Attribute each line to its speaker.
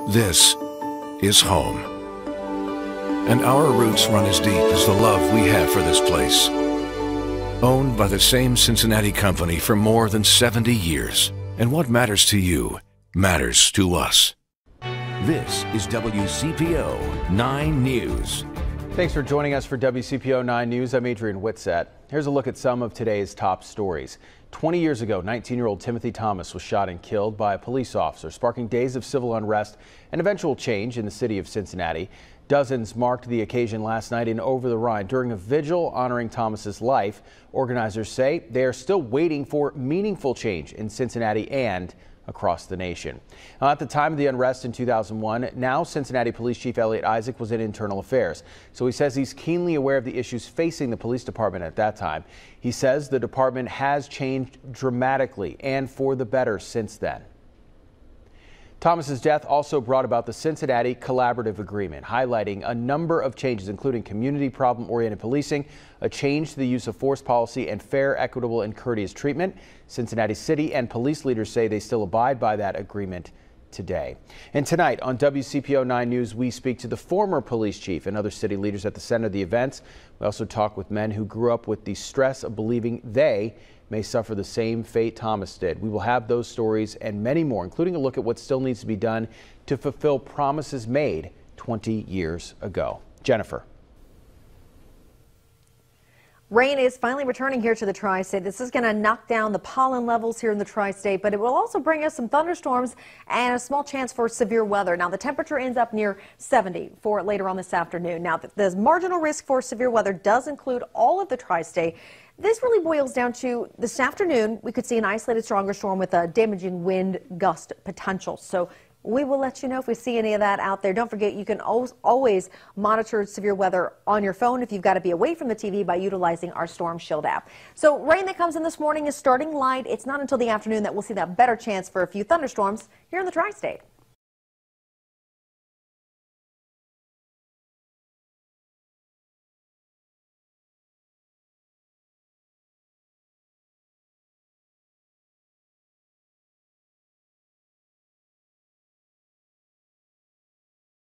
Speaker 1: This is home. And our roots run as deep as the love we have for this place. Owned by the same Cincinnati company for more than 70 years. And what matters to you matters to us. This is WCPO 9 News.
Speaker 2: Thanks for joining us for WCPO 9 News. I'm Adrian Whitsett. Here's a look at some of today's top stories. 20 years ago, 19-year-old Timothy Thomas was shot and killed by a police officer, sparking days of civil unrest and eventual change in the city of Cincinnati. Dozens marked the occasion last night in Over the Rhine during a vigil honoring Thomas's life. Organizers say they are still waiting for meaningful change in Cincinnati and across the nation. Now, at the time of the unrest in 2001, now Cincinnati Police Chief Elliot Isaac was in internal affairs. So he says he's keenly aware of the issues facing the police department at that time. He says the department has changed dramatically and for the better since then. Thomas's death also brought about the Cincinnati Collaborative Agreement, highlighting a number of changes, including community problem-oriented policing, a change to the use of force policy, and fair, equitable, and courteous treatment. Cincinnati City and police leaders say they still abide by that agreement today. And tonight on WCPO 9 News, we speak to the former police chief and other city leaders at the center of the events. We also talk with men who grew up with the stress of believing they may suffer the same fate Thomas did. We will have those stories and many more, including a look at what still needs to be done to fulfill promises made 20 years ago. Jennifer.
Speaker 3: Rain is finally returning here to the tri-state. This is going to knock down the pollen levels here in the tri-state, but it will also bring us some thunderstorms and a small chance for severe weather. Now, the temperature ends up near 70 for later on this afternoon. Now, the marginal risk for severe weather does include all of the tri-state. This really boils down to this afternoon, we could see an isolated stronger storm with a damaging wind gust potential. So we will let you know if we see any of that out there. Don't forget, you can always monitor severe weather on your phone if you've got to be away from the TV by utilizing our Storm Shield app. So rain that comes in this morning is starting light. It's not until the afternoon that we'll see that better chance for a few thunderstorms here in the tri-state.